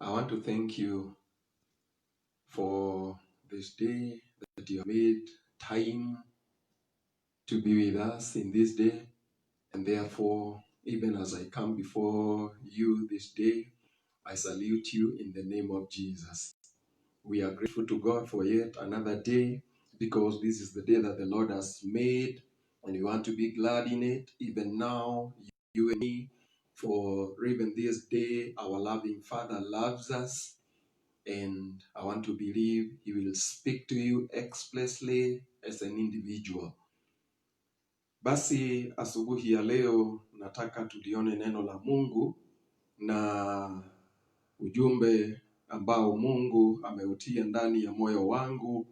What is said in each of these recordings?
I want to thank you for this day that you have made time to be with us in this day. And therefore, even as I come before you this day, I salute you in the name of Jesus. We are grateful to God for yet another day, because this is the day that the Lord has made, and we want to be glad in it. Even now, you and me, for even this day, our loving Father loves us. And I want to believe He will speak to you expressly as an individual. Basi asubuhi ya leo nataka tulione neno la Mungu na ujumbe ambao Mungu ameutia ndani ya moyo wangu.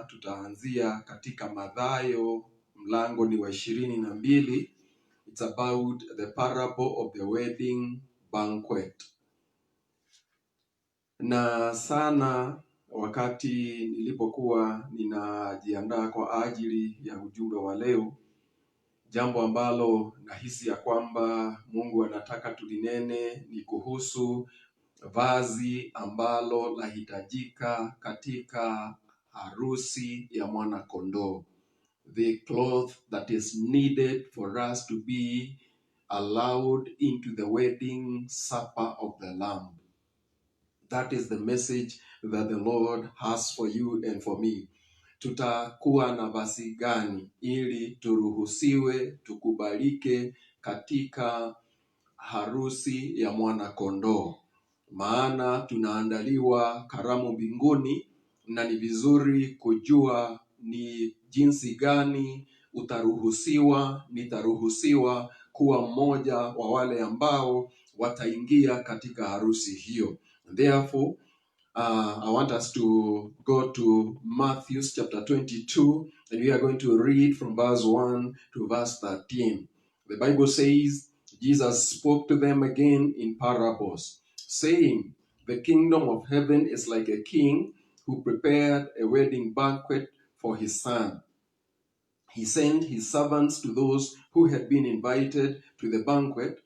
Tutaanzia katika Mathayo, mlango ni wa 22. It's about the parable of the wedding banquet. Na sana wakati nilipokuwa ninajiandaa kwa ajili ya ujumbe wa leo, jambo ambalo nahisi ya kwamba Mungu anataka tulinene ni kuhusu vazi ambalo lahitajika katika harusi ya mwana kondoo. The cloth that is needed for us to be allowed into the wedding supper of the Lamb. That is the message that the Lord has for you and for me. Tutakuwa na vazi gani ili turuhusiwe, tukubalike katika harusi ya mwana kondoo? Maana tunaandaliwa karamu mbinguni, na ni vizuri kujua ni jinsi gani nitaruhusiwa kuwa mmoja wa wale ambao wataingia katika harusi hiyo. Therefore, I want us to go to Matthew chapter 22, and we are going to read from verse 1 to verse 13. The Bible says, Jesus spoke to them again in parables, saying, "The kingdom of heaven is like a king who prepared a wedding banquet for his son. He sent his servants to those who had been invited to the banquet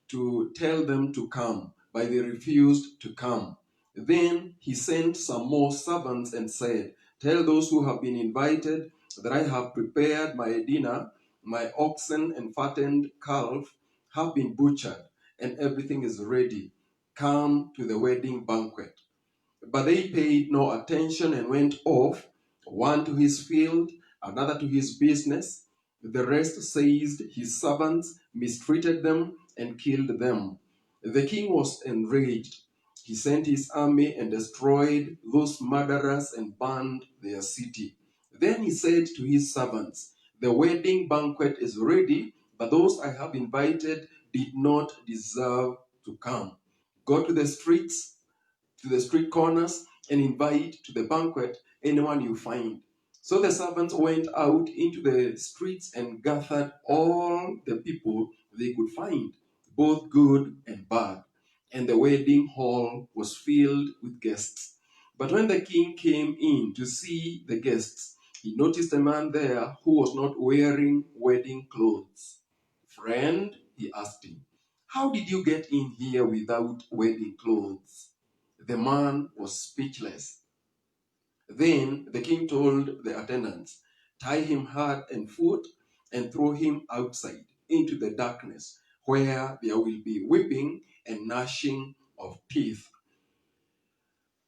to tell them to come, but they refused to come. Then he sent some more servants and said, 'Tell those who have been invited that I have prepared my dinner. My oxen and fattened calf have been butchered, and everything is ready. Come to the wedding banquet.' But they paid no attention and went off, one to his field, another to his business. The rest seized his servants, mistreated them, and killed them. The king was enraged. He sent his army and destroyed those murderers and burned their city. Then he said to his servants, 'The wedding banquet is ready, but those I have invited did not deserve to come. Go to the streets, to the street corners, and invite to the banquet anyone you find.' So the servants went out into the streets and gathered all the people they could find, both good and bad. And the wedding hall was filled with guests. But when the king came in to see the guests, he noticed a man there who was not wearing wedding clothes. 'Friend,' he asked him, 'how did you get in here without wedding clothes?' The man was speechless. Then the king told the attendants, 'Tie him hand and foot and throw him outside into the darkness, where there will be weeping and gnashing of teeth.'"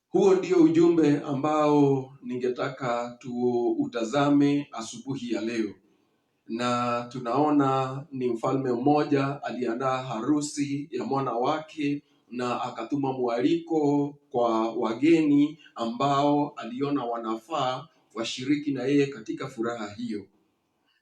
Huo ndio ujumbe ambao ningetaka tuutazame asubuhi ya leo. Na tunaona ni mfalme mmoja aliandaa harusi ya mwana wake, na akatuma mwaliko kwa wageni ambao aliona wanafaa washiriki na yeye katika furaha hiyo.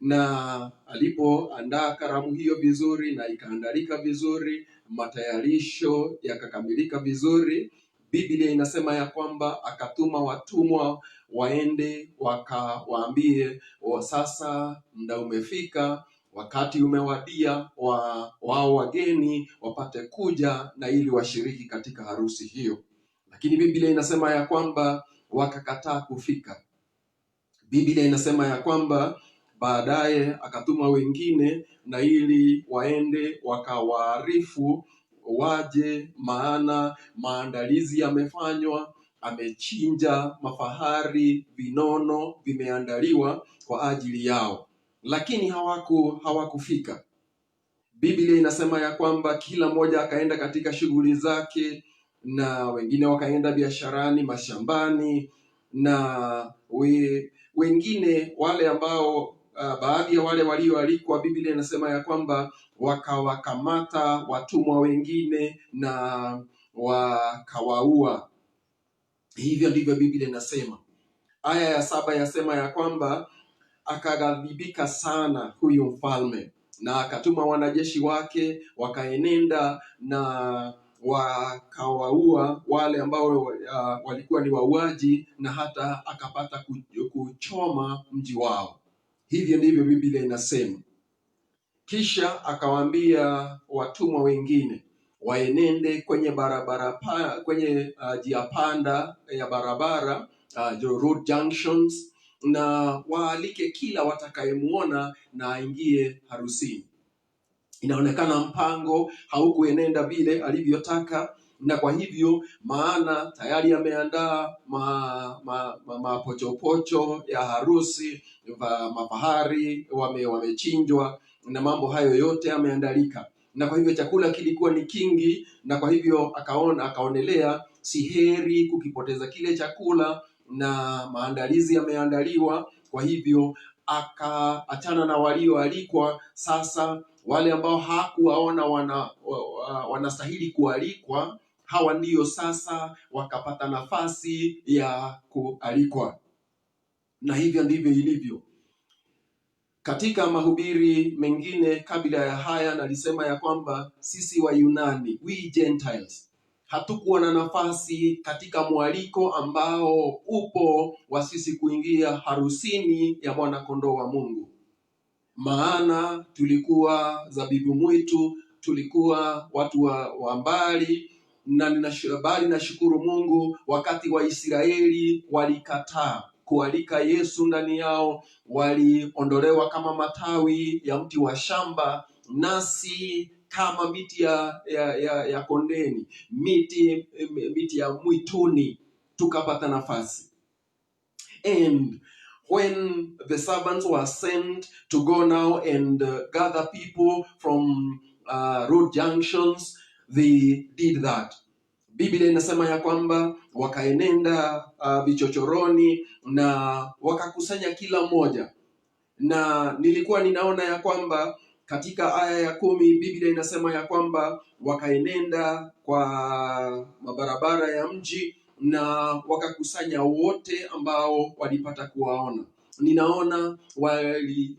Na alipoandaa karamu hiyo vizuri na ikaandalika vizuri, matayarisho yakakamilika vizuri, Biblia inasema ya kwamba akatuma watumwa waende wakawaambie, sasa muda umefika, wakati umewadia wao wageni wapate kuja na ili washiriki katika harusi hiyo. Lakini Biblia inasema ya kwamba wakakataa kufika. Biblia inasema ya kwamba baadaye akatuma wengine na ili waende wakawaarifu waje, maana maandalizi yamefanywa, amechinja mafahari, vinono vimeandaliwa kwa ajili yao, lakini hawakufika. Biblia inasema ya kwamba kila mmoja akaenda katika shughuli zake, na wengine wakaenda biasharani, mashambani, na wengine wale ambao baadhi ya wale walioalikwa, Biblia inasema ya kwamba wakawakamata watumwa wengine na wakawaua. Hivyo ndivyo Biblia inasema. Aya ya 7 yasema ya kwamba akaghadhibika sana huyu mfalme, na akatuma wanajeshi wake wakaenenda na wakawaua wale ambao walikuwa ni wauaji, na hata akapata kuchoma mji wao. Hivyo ndivyo Biblia inasema. Kisha akawaambia watumwa wengine waenende kwenye kwenye njia panda ya barabara, road junctions, na waalike kila watakayemuona na aingie harusini. Inaonekana mpango haukuenenda vile alivyotaka, na kwa hivyo maana tayari ameandaa mapochopocho ya harusi, mafahari wamechinjwa, na mambo hayo yote yameandalika, na kwa hivyo chakula kilikuwa ni kingi, na kwa hivyo akaonelea si heri kukipoteza kile chakula, na maandalizi yameandaliwa. Kwa hivyo akaachana na walioalikwa. Sasa wale ambao hakuwaona wanastahili kualikwa, hawa ndio sasa wakapata nafasi ya kualikwa. Na hivyo ndivyo ilivyo. Katika mahubiri mengine kabla ya haya nalisema ya kwamba sisi Wayunani, we Gentiles, hatukuwa na nafasi katika mwaliko ambao upo wa sisi kuingia harusini ya mwana kondoo wa Mungu. Maana tulikuwa zabibu mwitu, tulikuwa watu wa mbali, na nashukuru Mungu wakati wa Israeli walikataa kualika Yesu ndani yao, waliondolewa kama matawi ya mti wa shamba, nasi kama miti ya kondeni, miti ya mwituni tukapata nafasi. And when the servants were sent to go now and gather people from road junctions, they did that. Biblia inasema ya kwamba wakaenenda vichochoroni na wakakusanya kila mmoja. Na nilikuwa ninaona ya kwamba katika aya ya 10 Biblia inasema ya kwamba wakaenenda kwa mabarabara ya mji na wakakusanya wote ambao walipata kuwaona. Ninaona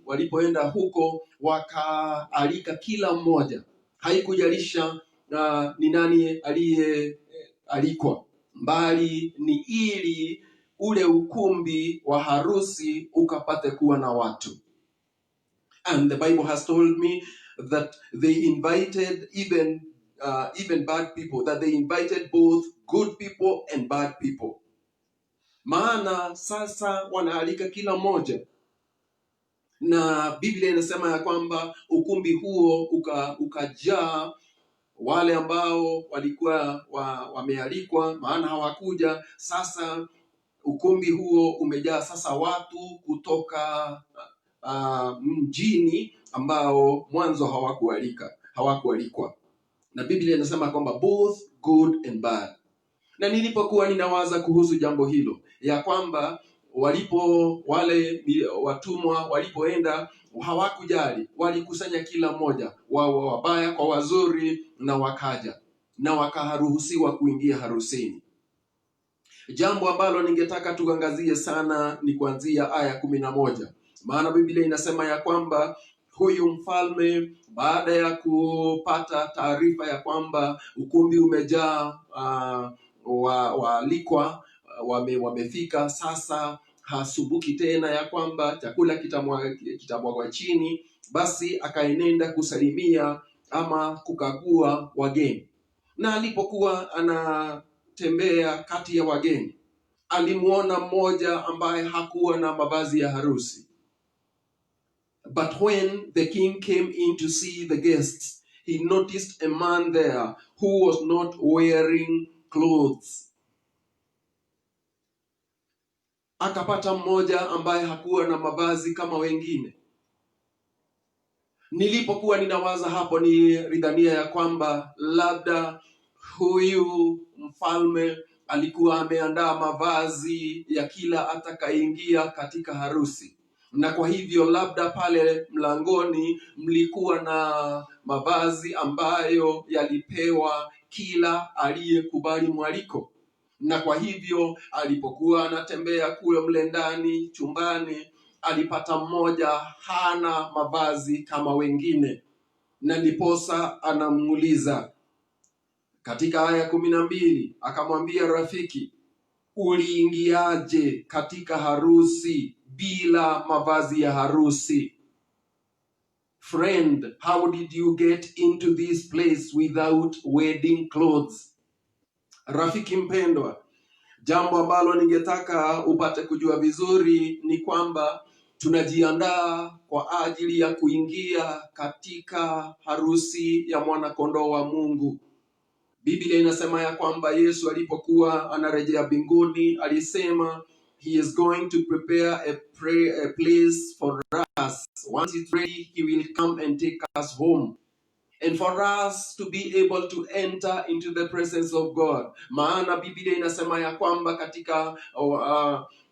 walipoenda huko wakaalika kila mmoja, haikujalisha ni nani aliyealikwa, bali ni ili ule ukumbi wa harusi ukapate kuwa na watu. And the Bible has told me that they invited even bad people, that they invited both good people and bad people. Maana sasa wanaalika kila mmoja, na Biblia inasema ya kwamba ukumbi huo ukajaa wale ambao walikuwa wamealikwa, maana hawakuja. Sasa ukumbi huo umejaa sasa watu kutoka mjini ambao mwanzo hawakualikwa. Na Biblia inasema kwamba both good and bad. Na nilipokuwa ninawaza kuhusu jambo hilo, ya kwamba wale watumwa walipoenda hawakujali, walikusanya kila mmoja, wabaya kwa wazuri, na wakaja na wakaruhusiwa kuingia harusini. Jambo ambalo ningetaka tuangazie sana ni kuanzia aya 11. Maana Biblia inasema ya kwamba huyu mfalme baada ya kupata taarifa ya kwamba ukumbi umejaa waalikwa wamefika, sasa hasubuki tena ya kwamba chakula kitamwagwa chini. Basi akaenenda kusalimia ama kukagua wageni, na alipokuwa anatembea kati ya wageni alimuona mmoja ambaye hakuwa na mavazi ya harusi. But when the king came in to see the guests, he noticed a man there who was not wearing clothes. Akapata mmoja ambaye hakuwa na mavazi kama wengine. Nilipokuwa ninawaza hapo, nilidhania ya kwamba labda huyu mfalme alikuwa ameandaa mavazi ya kila atakaingia katika harusi, na kwa hivyo labda pale mlangoni mlikuwa na mavazi ambayo yalipewa kila aliyekubali mwaliko. Na kwa hivyo alipokuwa anatembea kule mle ndani chumbani, alipata mmoja hana mavazi kama wengine, na ndiposa anamuuliza katika aya 12, akamwambia, rafiki, uliingiaje katika harusi bila mavazi ya harusi? Friend, how did you get into this place without wedding clothes? Rafiki mpendwa, jambo ambalo ningetaka upate kujua vizuri ni kwamba tunajiandaa kwa ajili ya kuingia katika harusi ya mwana kondoo wa Mungu. Biblia inasema ya kwamba Yesu alipokuwa anarejea mbinguni alisema he is going to prepare a place for us. Once it's ready, he will come and take us home. And for us to be able to enter into the presence of God. Maana Biblia inasema ya kwamba katika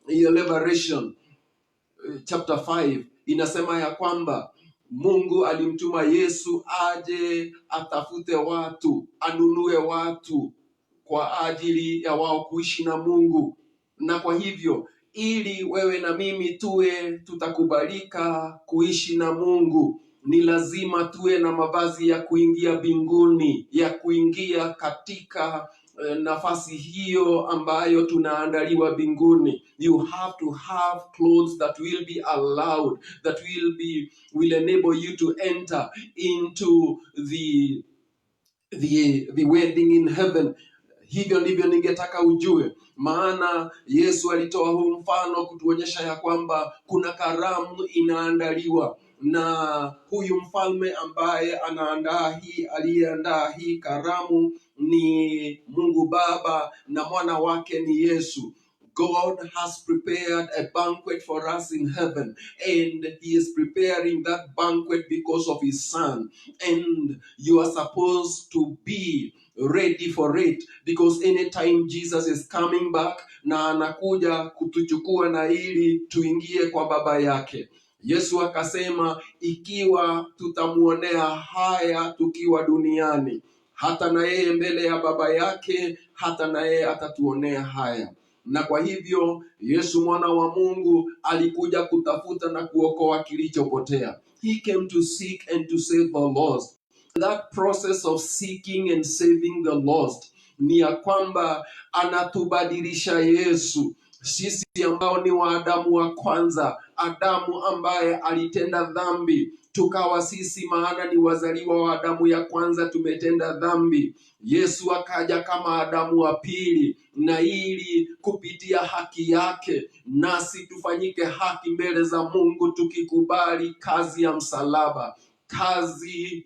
Revelation chapter 5 inasema ya kwamba Mungu alimtuma Yesu aje atafute watu, anunue watu kwa ajili ya wao kuishi na Mungu. Na kwa hivyo ili wewe na mimi tutakubalika kuishi na Mungu, ni lazima tuwe na mavazi ya kuingia mbinguni, ya kuingia katika nafasi hiyo ambayo tunaandaliwa mbinguni. You have to have clothes that will be allowed, that will enable you to enter into the wedding in heaven. Hivyo ndivyo ningetaka ujue, maana Yesu alitoa huu mfano kutuonyesha ya kwamba kuna karamu inaandaliwa, na huyu mfalme ambaye aliyeandaa hii karamu ni Mungu Baba na mwana wake ni Yesu. God has prepared a banquet for us in heaven, and he is preparing that banquet because of his son, and you are supposed to be ready for it, because anytime Jesus is coming back na anakuja kutuchukua na ili tuingie kwa baba yake. Yesu akasema ikiwa tutamuonea haya tukiwa duniani, hata na yeye mbele ya baba yake, hata na yeye atatuonea haya. Na kwa hivyo Yesu mwana wa Mungu alikuja kutafuta na kuokoa kilichopotea. He came to seek and to save the lost. That process of seeking and saving the lost ni ya kwamba anatubadilisha Yesu. Sisi ambao ni wa Adamu wa kwanza, Adamu ambaye alitenda dhambi, tukawa sisi maana ni wazaliwa wa Adamu ya kwanza tumetenda dhambi. Yesu akaja kama Adamu wa pili, na ili kupitia haki yake nasi tufanyike haki mbele za Mungu, tukikubali kazi ya msalaba, kazi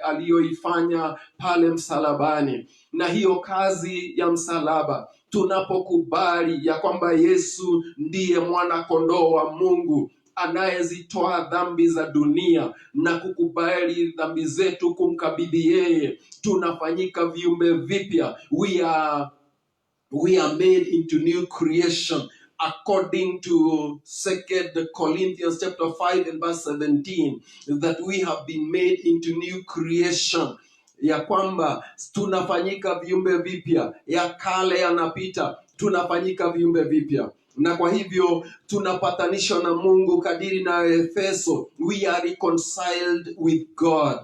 aliyoifanya pale msalabani. Na hiyo kazi ya msalaba, tunapokubali ya kwamba Yesu ndiye mwana kondoo wa Mungu anayezitoa dhambi za dunia na kukubali dhambi zetu kumkabidhi yeye, tunafanyika viumbe vipya. We are made into new creation according to 2 Corinthians chapter 5 and verse 17, that we have been made into new creation, ya kwamba tunafanyika viumbe vipya, ya kale yanapita, tunafanyika viumbe vipya. Na kwa hivyo tunapatanishwa na Mungu kadiri na Efeso. We are reconciled with God.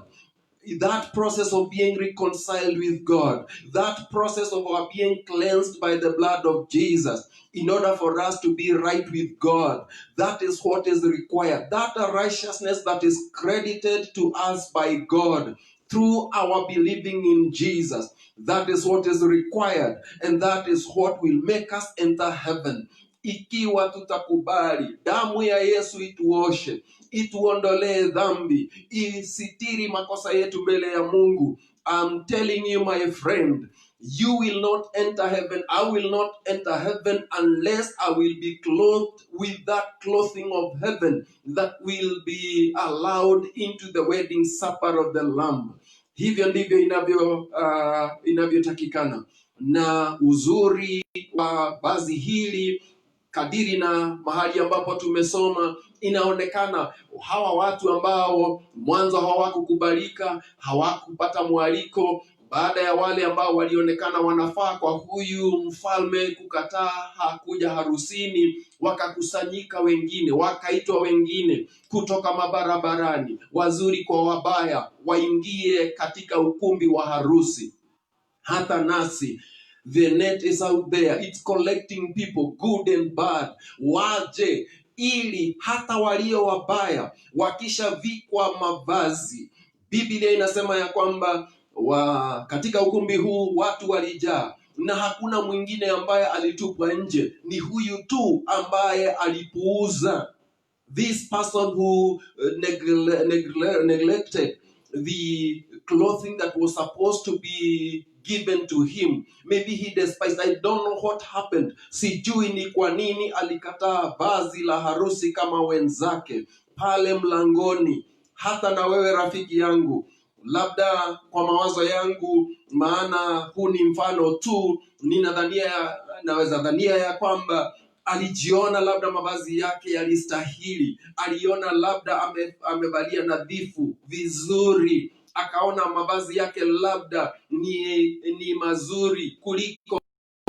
That process of being reconciled with God, that process of our being cleansed by the blood of Jesus, in order for us to be right with God, that is what is required. That righteousness that is credited to us by God through our believing in Jesus, that is what is required, and that is what will make us enter heaven. Ikiwa tutakubali damu ya Yesu ituoshe, ituondolee dhambi, isitiri makosa yetu mbele ya Mungu. I'm telling you, my friend, you will not enter heaven. I will not enter heaven unless I will be clothed with that clothing of heaven that will be allowed into the wedding supper of the Lamb. Hivyo ndivyo inavyotakikana. Na uzuri wa vazi hili, kadiri na mahali ambapo tumesoma, inaonekana hawa watu ambao mwanzo hawakukubalika, hawakupata mwaliko, baada ya wale ambao walionekana wanafaa kwa huyu mfalme kukataa hakuja harusini, wakakusanyika wengine, wakaitwa wengine kutoka mabarabarani, wazuri kwa wabaya, waingie katika ukumbi wa harusi. Hata nasi, the net is out there, it's collecting people good and bad, waje ili hata walio wabaya wakishavikwa mavazi. Biblia inasema ya kwamba katika ukumbi huu watu walijaa, na hakuna mwingine ambaye alitupwa nje, ni huyu tu ambaye alipuuza. This person who neglected the clothing that was supposed to be given to him. Maybe he despised. I don't know what happened. Sijui ni kwa nini alikataa vazi la harusi kama wenzake pale mlangoni. Hata na wewe rafiki yangu, labda kwa mawazo yangu, maana huu ni mfano tu, naweza dhania ya kwamba alijiona labda mavazi yake yalistahili, aliona labda amevalia nadhifu vizuri, akaona mavazi yake labda ni mazuri kuliko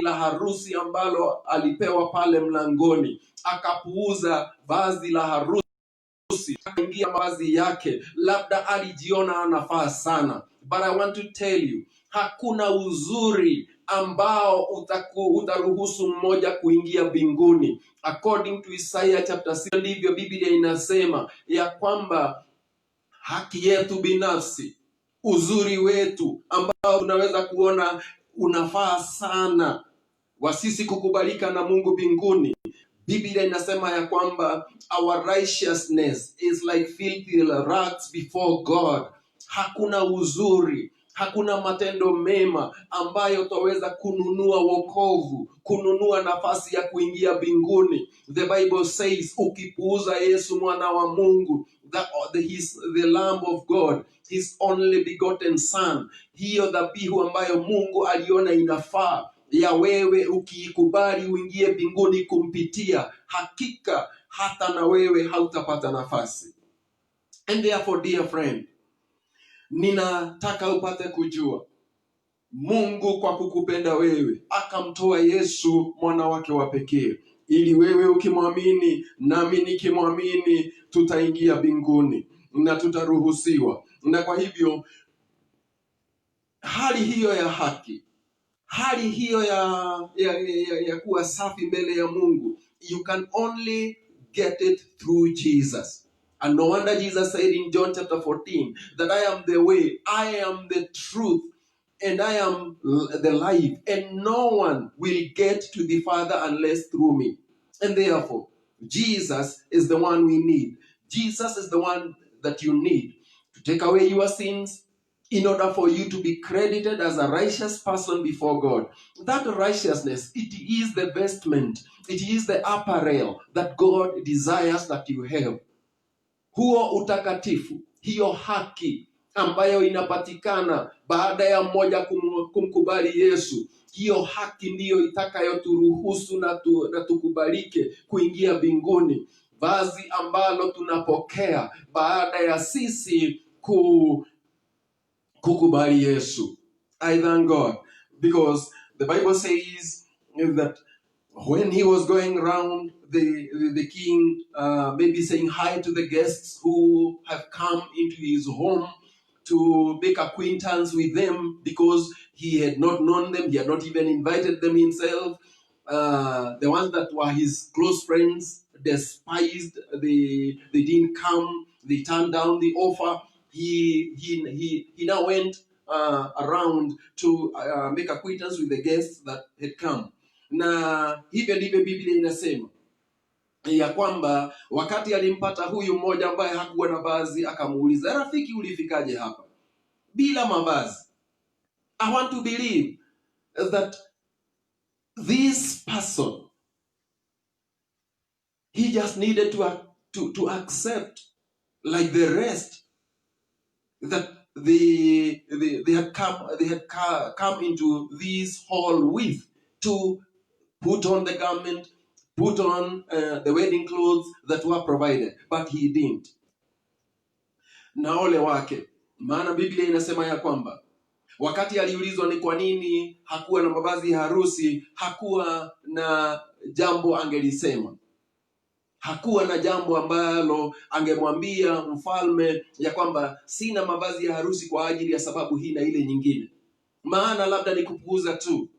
la harusi ambalo alipewa pale mlangoni, akapuuza vazi la harusi, akaingia mavazi yake, labda alijiona anafaa sana. But I want to tell you, hakuna uzuri ambao utaruhusu mmoja kuingia mbinguni. According to Isaiah chapter 6, ndivyo Biblia inasema ya kwamba haki yetu binafsi, uzuri wetu ambao tunaweza kuona unafaa sana wa sisi kukubalika na Mungu mbinguni. Biblia inasema ya kwamba our righteousness is like filthy rags before God. Hakuna uzuri, hakuna matendo mema ambayo twaweza kununua wokovu, kununua nafasi ya kuingia mbinguni. The Bible says, ukipuuza Yesu mwana wa Mungu, the Lamb of God, his only begotten son, hiyo dhabihu ambayo Mungu aliona inafaa ya wewe ukiikubali uingie mbinguni kumpitia, hakika hata na wewe hautapata nafasi. And therefore, dear friend, ninataka upate kujua Mungu kwa kukupenda wewe akamtoa Yesu mwana wake wa pekee, ili wewe ukimwamini nami nikimwamini tutaingia mbinguni na tutaruhusiwa. Na kwa hivyo hali hiyo ya haki, hali hiyo ya kuwa safi mbele ya Mungu, you can only get it through Jesus. And no wonder Jesus said in John chapter 14 that I am the way, I am the truth, and I am the life, and no one will get to the Father unless through me. And therefore, Jesus is the one we need. Jesus is the one that you need to take away your sins, in order for you to be credited as a righteous person before God. That righteousness, it is the vestment, it is the apparel that God desires that you have. Huo utakatifu, hiyo haki ambayo inapatikana baada ya mmoja kumkubali Yesu, hiyo haki ndiyo itakayoturuhusu na tukubalike kuingia mbinguni. Vazi ambalo tunapokea baada ya sisi kukubali Yesu. I thank God, because the Bible says that when he was going around, the king maybe saying hi to the guests who have come into his home to make acquaintance with them, because he had not known them, he had not even invited them himself. The ones that were his close friends despised, they didn't come, they turned down the offer. He now went around to make acquaintance with the guests that had come. Na hivyo ndivyo Biblia inasema ya kwamba wakati alimpata huyu mmoja ambaye hakuwa na vazi, akamuuliza, rafiki, ulifikaje hapa bila mavazi? I want to believe that this person, he just needed to accept like the rest that they had come into this hall with, to put on the garment, put on the wedding clothes that were provided, but he didn't. Na ole wake, maana Biblia inasema ya kwamba wakati aliulizwa ni kwa nini hakuwa na mavazi ya harusi, hakuwa na jambo angelisema. Hakuwa na jambo ambalo angemwambia mfalme ya kwamba sina mavazi ya harusi kwa ajili ya sababu hii na ile nyingine, maana labda ni kupuuza tu.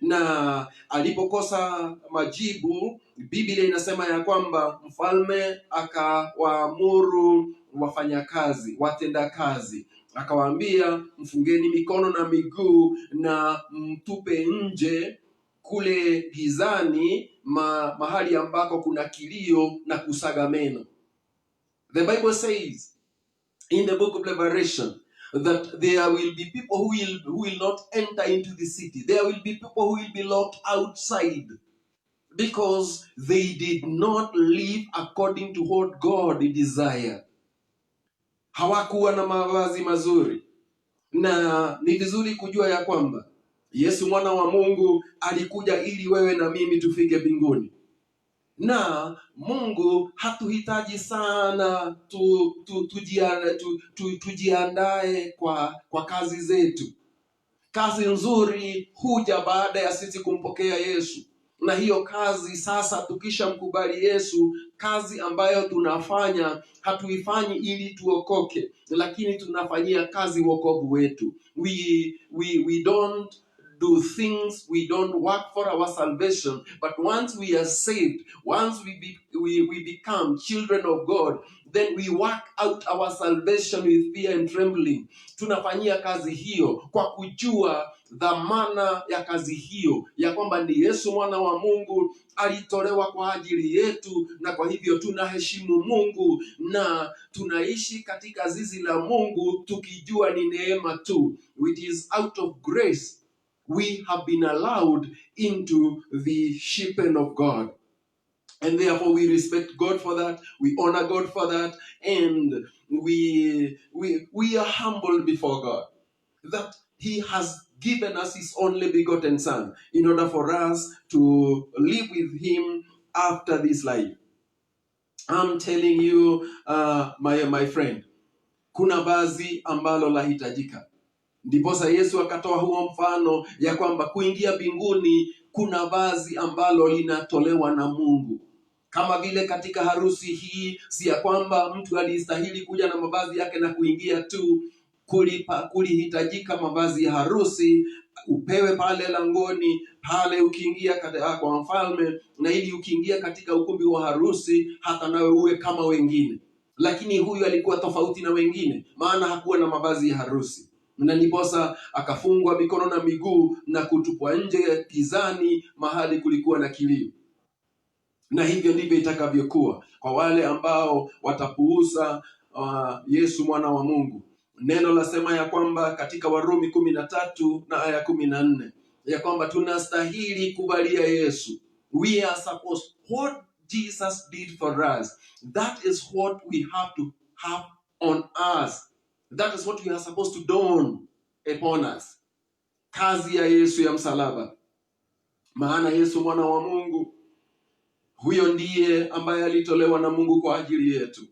Na alipokosa majibu, Biblia inasema ya kwamba mfalme akawaamuru wafanyakazi, watendakazi, akawaambia, mfungeni mikono na miguu na mtupe nje kule gizani, mahali ambako kuna kilio na kusaga meno. The Bible says in the book of Revelation that there will be people who will not enter into the city. There will be people who will be locked outside because they did not live according to what God desired. Hawakuwa na mavazi mazuri. Na ni vizuri kujua ya kwamba Yesu mwana wa Mungu alikuja ili wewe na mimi tufike mbinguni. Na Mungu hatuhitaji sana tujiandae kwa kazi zetu. Kazi nzuri huja baada ya sisi kumpokea Yesu. Na hiyo kazi sasa, tukishamkubali Yesu, kazi ambayo tunafanya hatuifanyi ili tuokoke, lakini tunafanyia kazi wokovu wetu. We don't do things, we don't work for our salvation, but once we are saved, once we become children of God, then we work out our salvation with fear and trembling. Tunafanyia kazi hiyo kwa kujua dhamana ya kazi hiyo, ya kwamba ni Yesu mwana wa Mungu alitolewa kwa ajili yetu, na kwa hivyo tunaheshimu Mungu na tunaishi katika zizi la Mungu tukijua ni neema tu. It is out of grace we have been allowed into the sheephen of God. And therefore we respect God for that, we honor God for that, and we are humbled before God that He has given us His only begotten Son in order for us to live with Him after this life. I'm telling you, my friend, kuna vazi ambalo lahitajika. Ndiposa Yesu akatoa huo mfano ya kwamba kuingia mbinguni kuna vazi ambalo linatolewa na Mungu. Kama vile katika harusi hii, si ya kwamba mtu alistahili kuja na mavazi yake na kuingia tu. Kulihitajika mavazi ya harusi, upewe pale langoni, pale ukiingia kwa mfalme, na ili ukiingia katika ukumbi wa harusi hata nawe uwe kama wengine. Lakini huyu alikuwa tofauti na wengine, maana hakuwa na mavazi ya harusi. Na ndiposa akafungwa mikono na miguu na kutupwa nje gizani, mahali kulikuwa na kilio. Na hivyo ndivyo itakavyokuwa kwa wale ambao watapuuza Yesu mwana wa Mungu. Neno lasema ya kwamba katika Warumi 13 na aya 14 ya kwamba tunastahili kubalia Yesu. We are supposed, what Jesus did for us, that is what we have to have on us. That is what we are supposed to don upon us. Kazi ya Yesu ya msalaba. Maana Yesu mwana wa Mungu, huyo ndiye ambaye alitolewa na Mungu kwa ajili yetu.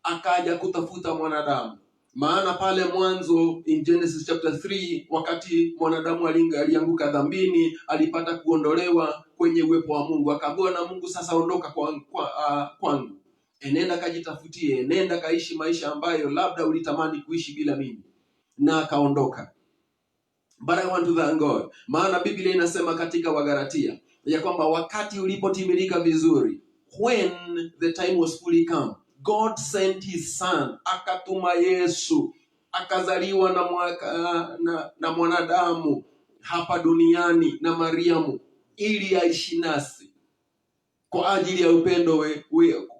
Akaja kutafuta mwanadamu. Maana pale mwanzo in Genesis chapter 3, wakati mwanadamu alianguka dhambini, alipata kuondolewa kwenye uwepo wa Mungu. Akaambiwa na Mungu, sasa ondoka kwangu. Enenda kajitafutie, nenda kaishi maisha ambayo labda ulitamani kuishi bila mimi. Na akaondoka. But I want to thank God. Maana Biblia inasema katika Wagalatia ya kwamba wakati ulipotimilika vizuri, when the time was fully come, God sent His Son, akatuma Yesu, akazaliwa na mwanadamu hapa duniani na Mariamu ili aishi nasi. kwa ajili ya upendo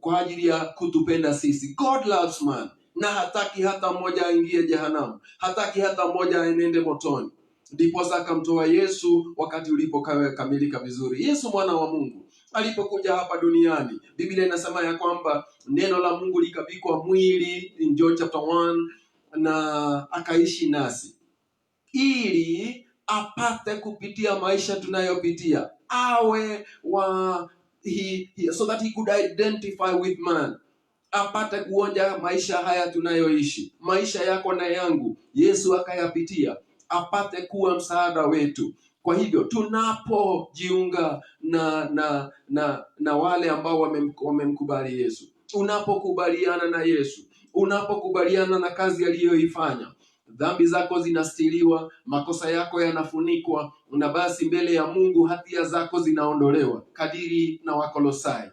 kwa ajili ya kutupenda sisi. God loves man, na hataki hata mmoja aingie jehanamu, hataki hata mmoja aende motoni. Ndiposa akamtoa Yesu wakati ulipokamilika vizuri. Yesu mwana wa Mungu alipokuja hapa duniani, Biblia inasema ya kwamba neno la Mungu likavikwa mwili in John chapter 1, na akaishi nasi ili apate kupitia maisha tunayopitia awe so that he could identify with man, apate kuonja maisha haya tunayoishi, maisha yako na yangu. Yesu akayapitia apate kuwa msaada wetu. Kwa hivyo tunapojiunga na wale ambao wamemkubali Yesu, unapokubaliana na Yesu, unapokubaliana na kazi aliyoifanya, dhambi zako zinastiriwa, makosa yako yanafunikwa, na basi mbele ya Mungu hatia zako zinaondolewa, kadiri na Wakolosai.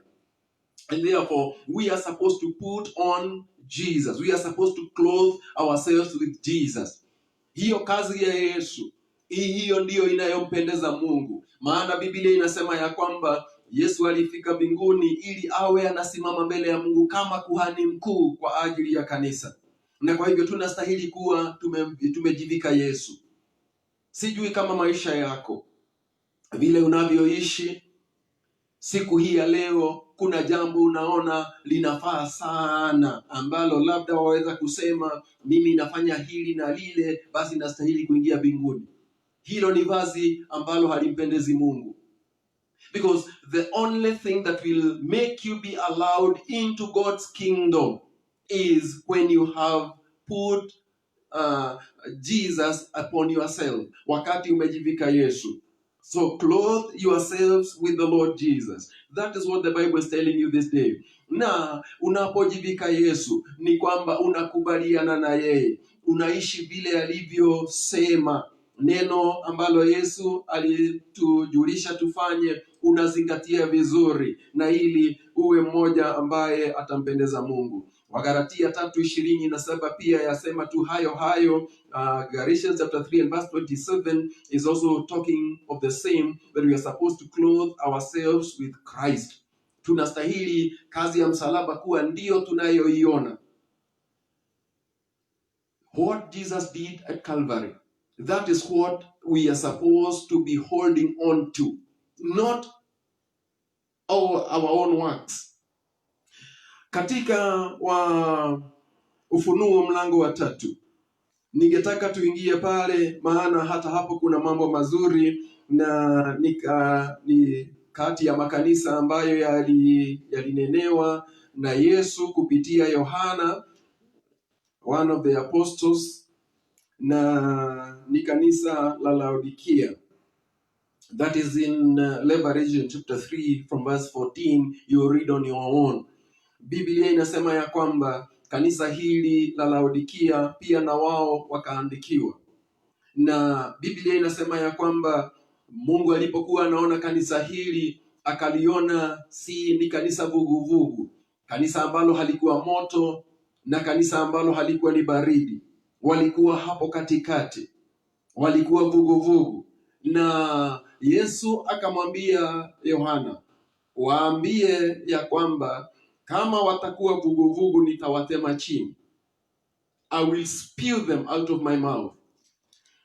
And therefore we are supposed to put on Jesus. We are supposed to clothe ourselves with Jesus. Hiyo kazi ya Yesu, hiyo ndiyo inayompendeza Mungu. Maana Biblia inasema ya kwamba Yesu alifika mbinguni ili awe anasimama mbele ya Mungu kama kuhani mkuu kwa ajili ya kanisa. Na kwa hivyo tunastahili kuwa tumejivika Yesu. Sijui kama maisha yako, vile unavyoishi siku hii ya leo, kuna jambo unaona linafaa sana, ambalo labda waweza kusema mimi nafanya hili na lile, basi nastahili kuingia mbinguni. Hilo ni vazi ambalo halimpendezi Mungu. Because the only thing that will make you be allowed into God's kingdom is when you have put Jesus upon yourself. Wakati umejivika Yesu. So clothe yourselves with the Lord Jesus. That is what the Bible is telling you this day. Na unapojivika Yesu ni kwamba unakubaliana na yeye, unaishi vile alivyosema. Neno ambalo Yesu alitujulisha tufanye unazingatia vizuri, na ili uwe mmoja ambaye atampendeza Mungu. Wagalatia 3:27 pia yasema tu hayo. Galatians chapter 3 and verse 27 is also talking of the same, that we are supposed to clothe ourselves with Christ. Tunastahili kazi ya msalaba kuwa ndiyo tunayoiona. What Jesus did at Calvary, that is what we are supposed to be holding on to, not our own works. Katika Ufunuo mlango wa 3, ningetaka tuingie pale, maana hata hapo kuna mambo mazuri, na ni kati ya makanisa ambayo yalinenewa na Yesu kupitia Yohana, one of the apostles, na ni kanisa la Laodikia. That is in Revelation chapter 3 from verse 14. You read on your own. Biblia inasema ya kwamba kanisa hili la Laodikia pia na wao wakaandikiwa. Na Biblia inasema ya kwamba Mungu alipokuwa anaona kanisa hili, akaliona si ni kanisa vuguvugu, kanisa ambalo halikuwa moto na kanisa ambalo halikuwa ni baridi. Walikuwa hapo katikati, walikuwa vuguvugu. Na Yesu akamwambia Yohana, waambie ya kwamba kama watakuwa vuguvugu nitawatema chini. I will spew them out of my mouth.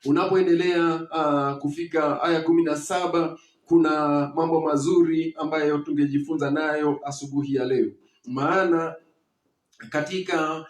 Unapoendelea kufika aya 17, kuna mambo mazuri ambayo tungejifunza nayo asubuhi ya leo. Maana katika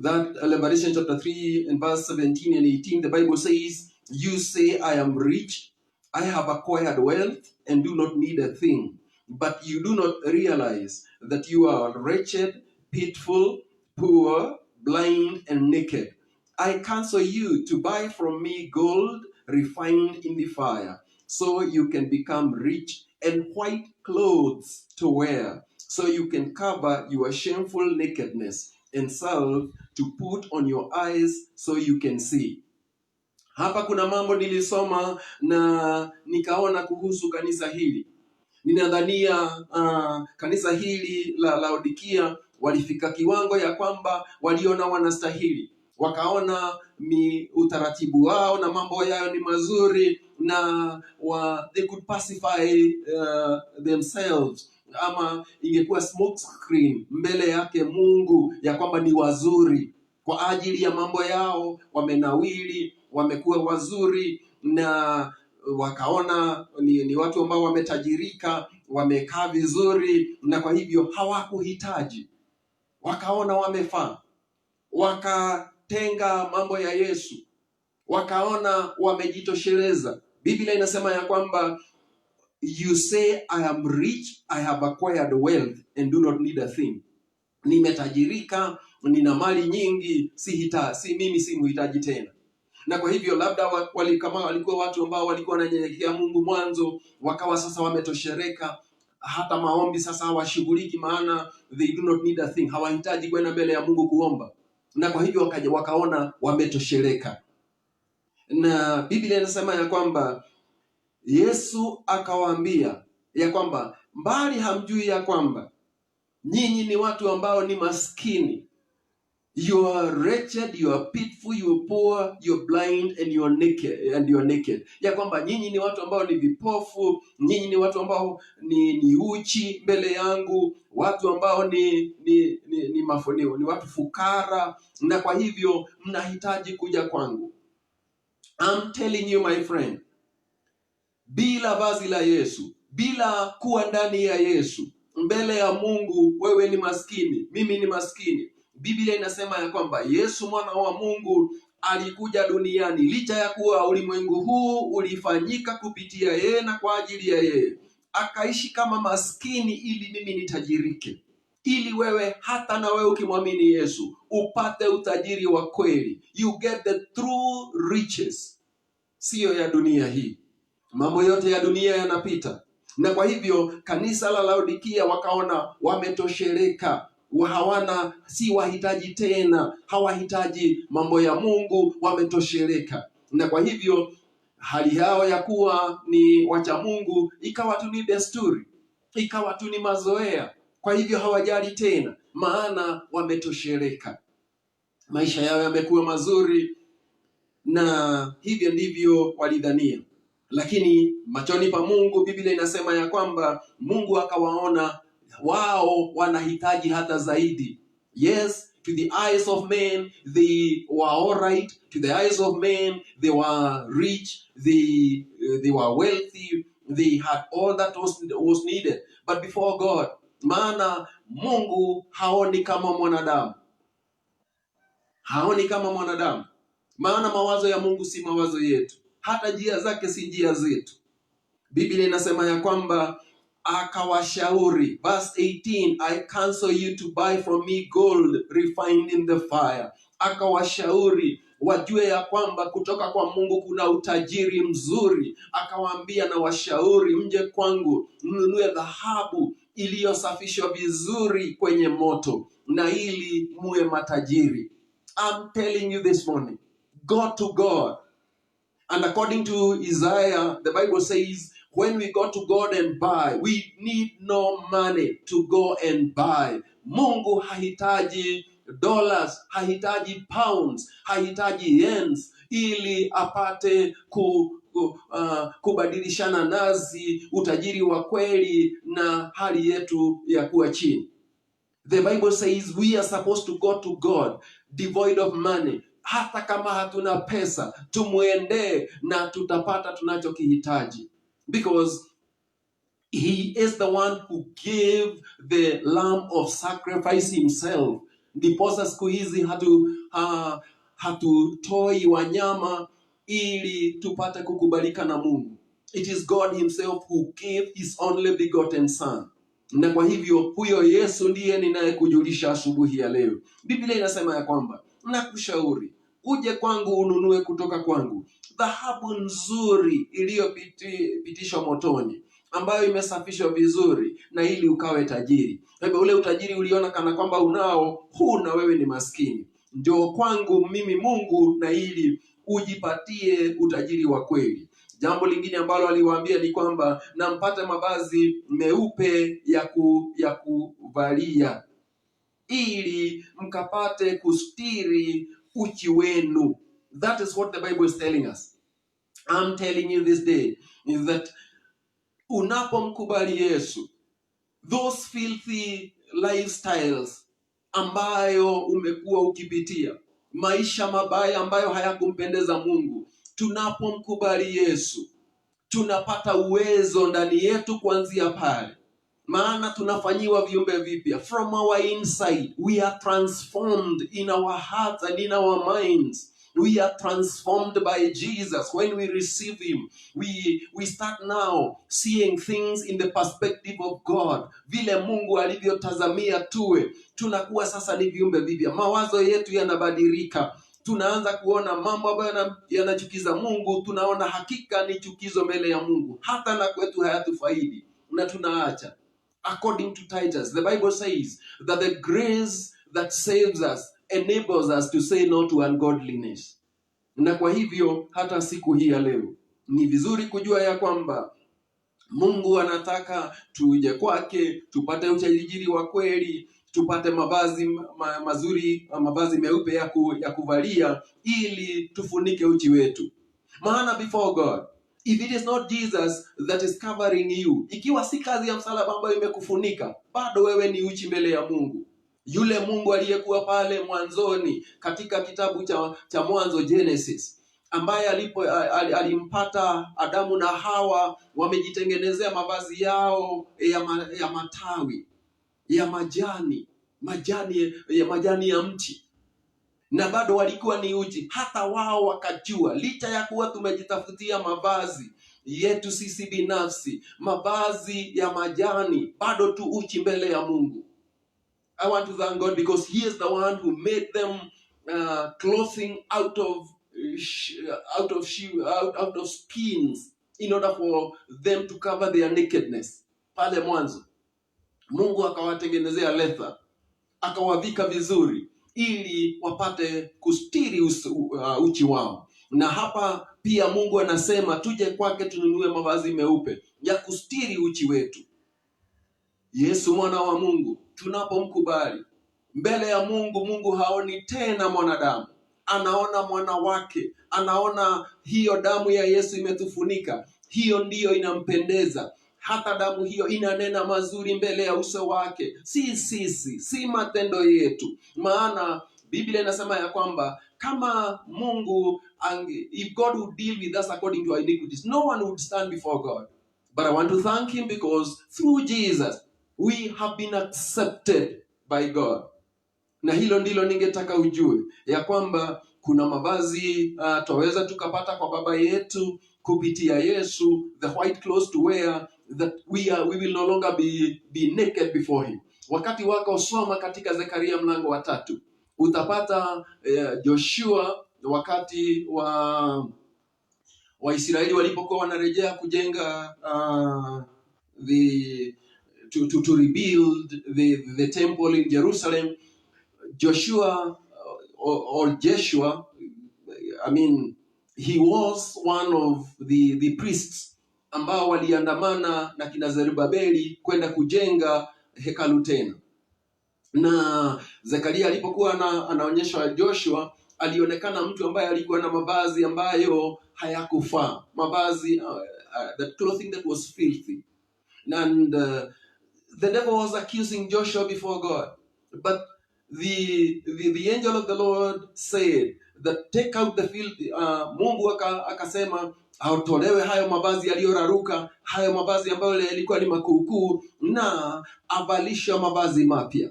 that Revelation chapter 3 and verse 17 and 18, the Bible says, you say I am rich, I have acquired wealth and do not need a thing. But you do not realize that you are wretched, pitiful, poor, blind, and naked. I counsel you to buy from me gold refined in the fire, so you can become rich, and white clothes to wear, so you can cover your shameful nakedness, and salve to put on your eyes, so you can see. Hapa kuna mambo nilisoma na nikaona kuhusu kanisa hili. Ninadhania kanisa hili la Laodikia walifika kiwango ya kwamba waliona wanastahili, wakaona utaratibu wao na mambo yao ni mazuri, na they could pacify themselves, ama ingekuwa smoke screen mbele yake Mungu ya kwamba ni wazuri kwa ajili ya mambo yao, wamenawili, wamekuwa wazuri, na wakaona ni watu ambao wametajirika, wamekaa vizuri, na kwa hivyo hawakuhitaji, wakaona wamefaa, wakatenga mambo ya Yesu, wakaona wamejitosheleza. Biblia inasema ya kwamba you say I am rich, I have acquired wealth and do not need a thing. Nimetajirika, nina mali nyingi, mimi si muhitaji tena. Na kwa hivyo labda kama walikuwa watu ambao walikuwa wananyenyekea Mungu mwanzo, wakawa sasa wametoshereka, hata maombi sasa hawashughuliki, maana they do not need a thing, hawahitaji kwenda mbele ya Mungu kuomba. Na kwa hivyo wakaona wametoshereka. Na Biblia inasema ya kwamba Yesu akawaambia ya kwamba mbali hamjui ya kwamba nyinyi ni watu ambao ni maskini. You are wretched, you are pitiful, you are poor, you are blind and you are naked. Ya kwamba nyinyi ni watu ambao ni vipofu, nyinyi ni watu ambao ni uchi mbele yangu, watu ambao ni watu fukara, na kwa hivyo mnahitaji kuja kwangu. I'm telling you my friend, bila vazi la Yesu, bila kuwa ndani ya Yesu, mbele ya Mungu wewe ni maskini, mimi ni maskini. Biblia inasema ya kwamba Yesu mwana wa Mungu alikuja duniani, licha ya kuwa ulimwengu huu ulifanyika kupitia yeye na kwa ajili ya yeye, akaishi kama maskini ili mimi nitajirike, ili wewe hata na wewe ukimwamini Yesu upate utajiri wa kweli. You get the true riches, siyo ya dunia hii. Mambo yote ya dunia yanapita. Na kwa hivyo kanisa la Laodikia wakaona wametosheleka, si wahitaji tena, hawahitaji mambo ya Mungu, wametosheleka. Na kwa hivyo hali yao ya kuwa ni wacha Mungu ikawa tu ni desturi, ikawa tu ni mazoea. Kwa hivyo hawajali tena, maana wametosheleka. Maisha yao yamekuwa mazuri, na hivyo ndivyo walidhania. Lakini machoni pa Mungu, Biblia inasema ya kwamba Mungu akawaona wao wanahitaji hata zaidi. Yes, to the eyes of men they were all right, to the eyes of men they were rich, they were wealthy, they had all that was needed. But before God, maana Mungu haoni kama mwanadamu. Haoni kama mwanadamu. Maana mawazo ya Mungu si mawazo yetu, hata njia zake si njia zetu. Biblia inasema ya kwamba akawashauri, verse 18, I counsel you to buy from me gold refined in the fire. Akawashauri wajue ya kwamba kutoka kwa Mungu kuna utajiri mzuri. Akawaambia na washauri, mje kwangu mnunue dhahabu iliyosafishwa vizuri kwenye moto, na ili muwe matajiri. I'm telling you this morning, go to God. And according to Isaiah, the Bible says, when we go to God and buy, we need no money to go and buy. Mungu hahitaji dollars, hahitaji pounds, hahitaji yens ili apate kubadilishana nazi utajiri wa kweli na hali yetu ya kuwa chini. The Bible says we are supposed to go to God devoid of money. Hata kama hatuna pesa, tumuendee na tutapata tunachokihitaji. Because he is the one who gave the lamb of sacrifice himself. Ndiposa siku hizi hatutoi wanyama ili tupate kukubalika na Mungu. It is God himself who gave his only begotten son. Na kwa hivyo huyo Yesu ndiye ninayekujulisha asubuhi ya leo. Biblia inasema ya kwamba nakushauri uje kwangu ununue kutoka kwangu dhahabu nzuri iliyopitishwa motoni, ambayo imesafishwa vizuri, na ili ukawe tajiri. Kwa hivyo ule utajiri uliona kana kwamba unao, huna, wewe ni maskini. Njoo kwangu mimi Mungu, na ili ujipatie utajiri wa kweli. Jambo lingine ambalo aliwaambia ni kwamba na mpate mavazi meupe ya kuvalia, ili mkapate kustiri uchi wenu. That is what the Bible is telling us. I'm telling you this day is that unapomkubali Yesu, those filthy lifestyles ambayo umekuwa ukipitia, maisha mabaya ambayo hayakumpendeza Mungu, tunapomkubali Yesu tunapata uwezo ndani yetu kuanzia pale, maana tunafanyiwa viumbe vipya. From our inside we are transformed in our hearts and in our minds. We are transformed by Jesus. When we receive him, we start now seeing things in the perspective of God. Vile Mungu alivyotazamia tuwe, tunakuwa sasa ni viumbe vipya. Mawazo yetu yanabadilika. Tunaanza kuona mambo ambayo yanachukiza Mungu, tunaona hakika ni chukizo mbele ya Mungu. Hata na kwetu hayatufaidi na tunaacha. According to Titus, the Bible says that the grace that saves us enables us to say no to ungodliness. Na kwa hivyo hata siku hii ya leo ni vizuri kujua ya kwamba Mungu anataka tuje kwake, tupate utajiri wa kweli, tupate mavazi mazuri, mavazi meupe ya kuvalia ili tufunike uchi wetu. Maana before God, if it is not Jesus that is covering you, ikiwa si kazi ya msalaba ambayo imekufunika, bado wewe ni uchi mbele ya Mungu. Yule Mungu aliyekuwa pale mwanzoni katika kitabu cha Mwanzo, Genesis, ambaye alimpata Adamu na Hawa wamejitengenezea mavazi yao ya matawi, ya majani ya mti, na bado walikuwa ni uchi. Hata wao wakajua, licha ya kuwa tumejitafutia mavazi yetu sisi binafsi, mavazi ya majani, bado tu uchi mbele ya Mungu. I want to thank God because he is the one who made them clothing out of skins in order for them to cover their nakedness. Pale mwanzo Mungu akawatengenezea leather, akawavika vizuri ili wapate kustiri uchi wao. Na hapa pia Mungu anasema tuje kwake tununue mavazi meupe ya kustiri uchi wetu. Yesu mwana wa Mungu, tunapomkubali mbele ya Mungu, Mungu haoni tena mwanadamu, anaona mwana wake, anaona hiyo damu ya Yesu imetufunika, hiyo ndiyo inampendeza. Hata damu hiyo inanena mazuri mbele ya uso wake, si sisi, si matendo yetu. Maana Biblia inasema ya kwamba kama Mungu, if God would deal with us according to our iniquities, no one would stand before God. But I want to thank him because through Jesus we have been accepted by God. Na hilo ndilo ningetaka ujue ya kwamba kuna mavazi twaweza tukapata kwa baba yetu kupitia Yesu, the white clothes to wear, that we will no longer be naked before him. Wakati wako soma katika Zekaria mlango wa 3, utapata Joshua wakati wa Israeli walipokuwa wanarejea kujenga to rebuild the temple in Jerusalem. Joshua, I mean, he was one of the priests ambao waliandamana na kina Zerubabeli kwenda kujenga hekalu tena. Na Zekaria alipokuwa anaonyeshwa Joshua, alionekana mtu ambaye alikuwa na mavazi ambayo hayakufaa, mavazi the clothing that was filthy. And the devil was accusing Joshua before God, but the angel of the Lord said that take out the filthy. Mungu akasema autolewe hayo mavazi yaliyoraruka, hayo mavazi ambayo yalikuwa ni makuukuu, na avalisha mavazi mapya.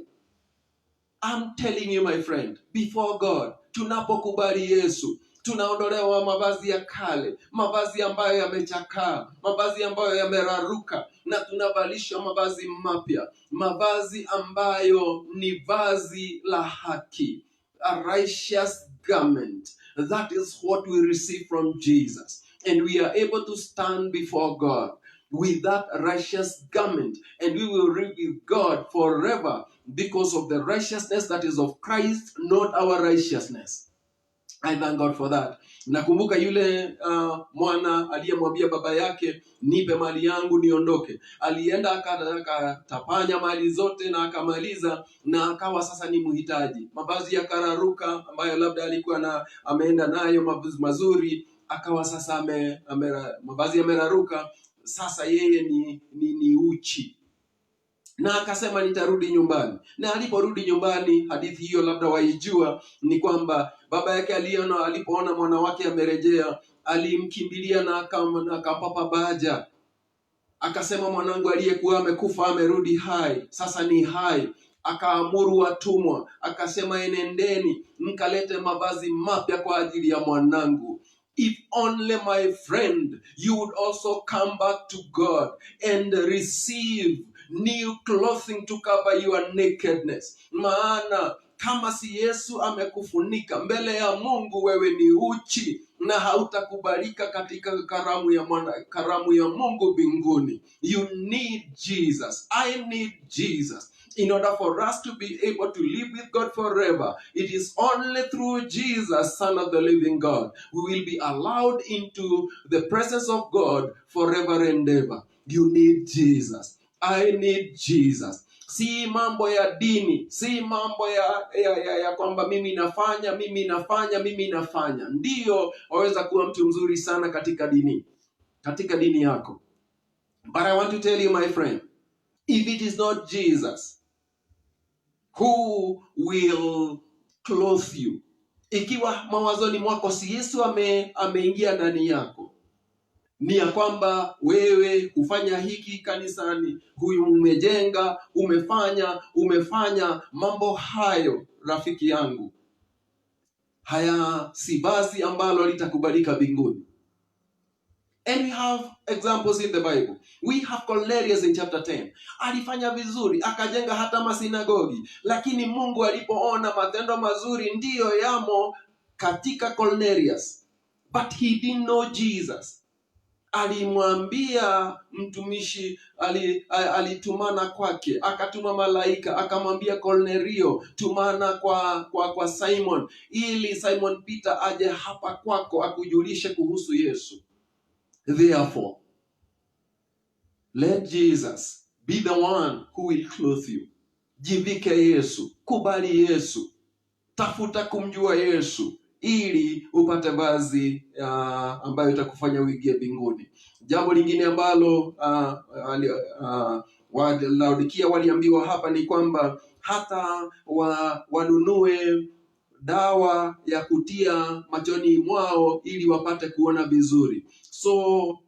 I'm telling you my friend, before God, tunapokubali Yesu, tunaondolewa mavazi ya kale, mavazi ambayo yamechakaa, mavazi ambayo yameraruka, na tunavalishwa mavazi mapya, mavazi ambayo ni vazi la haki, a righteous garment. That is what we receive from Jesus, and we are able to stand before God with that righteous garment, and we will live with God forever because of the righteousness that is of Christ, not our righteousness. I thank God for that. Nakumbuka yule mwana aliyemwambia baba yake, nipe mali yangu niondoke. Alienda akatapanya mali zote na akamaliza, na akawa sasa ni mhitaji. Mavazi yakararuka ambayo labda alikuwa ameenda nayo mazuri, akawa sasa mavazi yameraruka, sasa yeye ni uchi, na akasema nitarudi nyumbani. Na aliporudi nyumbani, hadithi hiyo labda waijua, ni kwamba baba yake alipoona mwana wake amerejea, alimkimbilia na akampapa baja, akasema mwanangu aliyekuwa amekufa amerudi hai, sasa ni hai. Akaamuru watumwa, akasema enendeni mkalete mavazi mapya kwa ajili ya mwanangu. If only, my friend, you would also come back to God and receive new clothing to cover your nakedness. Maana kama si Yesu amekufunika, mbele ya Mungu wewe ni uchi na hautakubalika katika karamu ya Mungu mbinguni. You need Jesus. I need Jesus. In order for us to be able to live with God forever, it is only through Jesus, Son of the living God, we will be allowed into the presence of God forever and ever. You need Jesus. I need Jesus. Si mambo ya dini, si mambo ya kwamba mimi nafanya. Ndiyo, waweza kuwa mtu mzuri sana katika dini yako. But I want to tell you, my friend, if it is not Jesus who will clothe you, ikiwa mawazoni mwako si Yesu ameingia ndani yako, ni ya kwamba wewe hufanya hiki kanisani, huyu umejenga, umefanya mambo hayo, rafiki yangu, haya si basi ambalo litakubalika mbinguni. And we have examples in the Bible. We have Cornelius in chapter 10. Alifanya vizuri, akajenga hata masinagogi, lakini Mungu alipoona matendo mazuri ndiyo yamo katika Cornelius, but he didn't know Jesus. Alimwambia mtumishi, alitumana kwake, akatuma malaika, akamwambia Cornelio, tumana kwa Simon, ili Simon Peter aje hapa kwako akujulishe kuhusu Yesu. Therefore, let Jesus be the one who will clothe you. Jivike Yesu, kubali Yesu, tafuta kumjua Yesu, ili upate vazi ambayo itakufanya uingie mbinguni. Jambo lingine ambalo Laodikia waliambiwa hapa ni kwamba hata wanunue dawa ya kutia machoni mwao ili wapate kuona vizuri. So